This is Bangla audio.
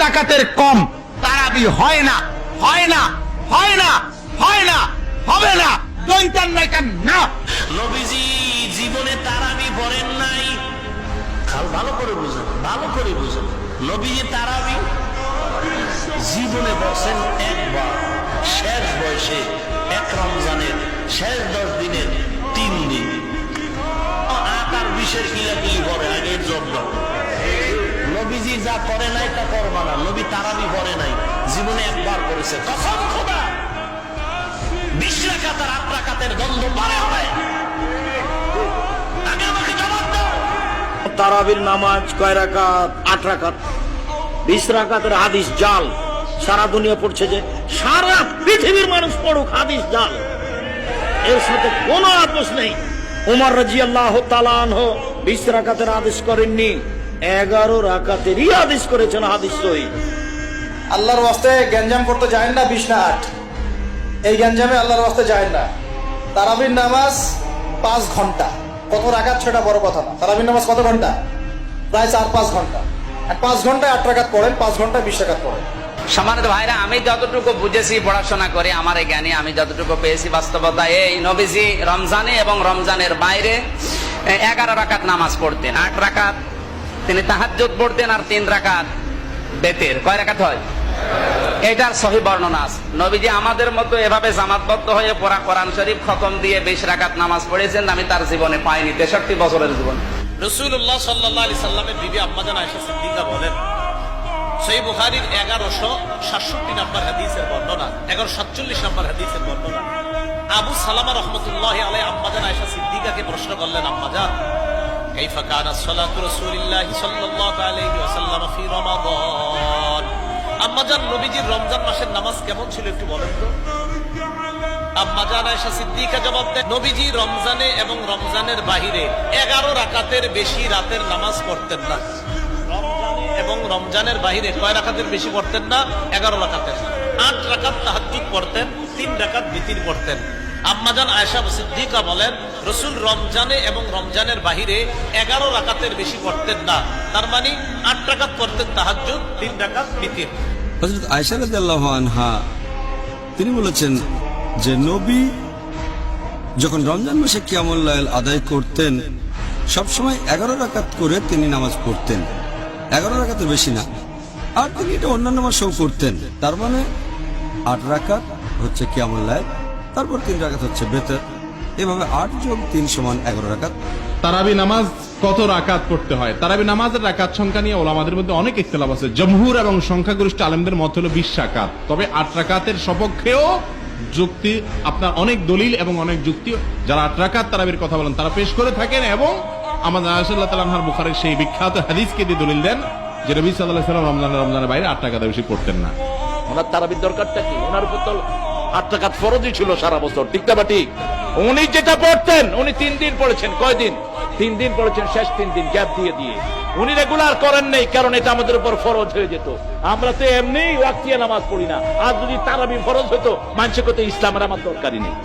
রাকাতের কম তারাবি হয় না, হয় না, হয় না, হয় না, হবে না। না, নবীজি জীবনে তারাবি পড়েন নাই। ভালো করে বুঝেন, ভালো করে বুঝেন। নবীজি তারাবি জীবনে বসেন একবার, শেষ বয়সে এক রমজানের শেষ 10 দিনের 3 দিন। 8 আর 20-এর কিলাকিলি করে আগের জব্দ। নবীজি যা করে নাই তা করবা না। নবী তারাবি পড়ে নাই, জীবনে একবার করেছে। কসম খোদা 20 রাকাত আর 8 রাকাতের দ্বন্দ্ব পারে হয়। আগে আমাকে জবাব দাও। তারাবির নামাজ কয় রাকাত? 8 রাকাত। 20 রাকাতের হাদিস জাল, সারা দুনিয়া পড়ছে। যে সারা পৃথিবীর মানুষ পড়ুক, হাদিস জাল, এর সাথে কোনো আপোষ নেই। ওমর রাদিয়াল্লাহু তাআলা আনহু 20 রাকাতের আদেশ করেননি, 11 রাকাতেরই আদেশ করেছেন, হাদিস সহিহ। আল্লাহর ওয়াস্তে গ্যাঞ্জাম করতে যায় না, 20 না 8, এই গ্যাঞ্জামে আল্লাহর ওয়াস্তে যায় না। তারাবির নামাজ 5 ঘন্টা, কত রাকাত সেটা বড় কথা না। তারাবির নামাজ কত ঘন্টা? প্রায় 4-5 ঘন্টা। আর 5 ঘন্টায় 8 রাকাত পড়েন, 5 ঘন্টায় 20 রাকাত পড়েন। সম্মানিত ভাইরা, আমি যতটুকু বুঝেছি পড়াশোনা করে, আমার এই জ্ঞানে আমি যতটুকু পেয়েছি, বাস্তবতা এই নবীজি রমজানে এবং রমজানের বাইরে 11 রাকাত নামাজ পড়তেন। 8 রাকাত তিনি তাহাজ্জুদ পড়তেন, আর 3 রাকাত বেতের। কয় রাকাত হয়? এটার সহিহ বর্ণনা আছে। নবীজি আমাদের মতো এভাবে জামাতবদ্ধ হয়ে পড়া কোরআন শরীফ খতম দিয়ে 20 রাকাত নামাজ পড়েছেন আমি তার জীবনে পাইনি, 63 বছরের জীবন। রাসূলুল্লাহ সাল্লাল্লাহু আলাইহি সাল্লামের বিবি আম্মাজান আয়েশা সিদ্দিকা বলেন, সহিহ বুখারীর 1167 নম্বর হাদিসের বর্ণনা, 1147 নম্বর হাদিসের বর্ণনা। আবু সালামা রাহমাতুল্লাহি আলাইহি আম্মাজান আয়েশা সিদ্দিকাকে প্রশ্ন করলেন, আম্মাজান কাইফা কানা সালাতু রাসূলিল্লাহি সাল্লাল্লাহু আলাইহি ওয়াসাল্লাম ফি রমাদান? আম্মাজান নবীজির রমজান মাসের নামাজ কেমন ছিল একটু বলেন তো। আম্মাজান আয়েশা সিদ্দিকা জবাব দেন, নবীজি রমজানে এবং রমজানের বাহিরে 11 রাকাতের বেশি রাতের নামাজ পড়তেন না। রমজানে এবং রমজানের বাহিরে কয় রাকাতের বেশি পড়তেন না? 11 রাকাতের। 8 রাকাত তাহাজ্জুদ পড়তেন, 3 রাকাত বিতির পড়তেন। আম্মাজান আয়েশা সিদ্দিকা বলেন, রাসূল রমজানে এবং রমজানের বাহিরে 11 রাকাতের বেশি পড়তেন না। তার মানে 8 রাকাত পড়তেন তাহাজ্জুদ, 3 রাকাত বিতির। হযরত আয়েশা রাদিয়াল্লাহু আনহা তিনি বলেছেন যে নবী যখন রমজান মাসে কিয়ামুল লাইল আদায় করতেন সবসময় 11 রাকাত করে তিনি নামাজ পড়তেন, 11 রাকাতের বেশি না। আর তিনি এটা অন্যান্য মাসেও করতেন। তার মানে 8 রাকাত হচ্ছে কিয়ামুল লাইল, তারপর 3 রাকাত হচ্ছে বেতর। এভাবে 8 যোগ 3 সমান 11 রাকাত। তারাবি নামাজ কত রাকাত পড়তে হয়? তারাবি নামাজের রাকাত সংখ্যা নিয়ে ওলামাদের মধ্যে অনেক ইখতিলাফ আছে। জমহুর এবং সংখ্যাগরিষ্ঠ আলেমদের মত হলো 20 রাকাত। তবে 8 রাকাতের সপক্ষেও যুক্তি, আপনার অনেক দলিল এবং অনেক যুক্তি যারা 8 রাকাত তারাবির কথা বলেন তারা পেশ করে থাকেন, এবং আমাদের আয়েশা রাদিয়াল্লাহু তাআলা আনহার বুখারীর সেই বিখ্যাত হাদিসকে দিয়ে দলিল দেন যে নবী সাল্লাল্লাহু আলাইহি ওয়াসাল্লাম রমজানের বাইরে 8 রাকাত বেশি পড়তেন না। ওনার তারাবির দরকারটা কি? ওনার উপর তো 8 রাকাত ফরজই ছিল সারা বছর, ঠিক না? ঠিক। উনি যেটা পড়তেন, উনি 3 দিন পড়েছেন। কয় দিন? 3 দিন পড়েছেন, শেষ 3 দিন গ্যাপ দিয়ে দিয়ে। উনি রেগুলার করেন নাই, কারণ এটা আমাদের উপর ফরজ হয়ে যেত। আমরা তো এমনি ওয়াক্তিয়া নামাজ পড়ি না। আর যদি তারাবি ফরজ হতো, মানুষের কথা ইসলামের আমার দরকারই নেই।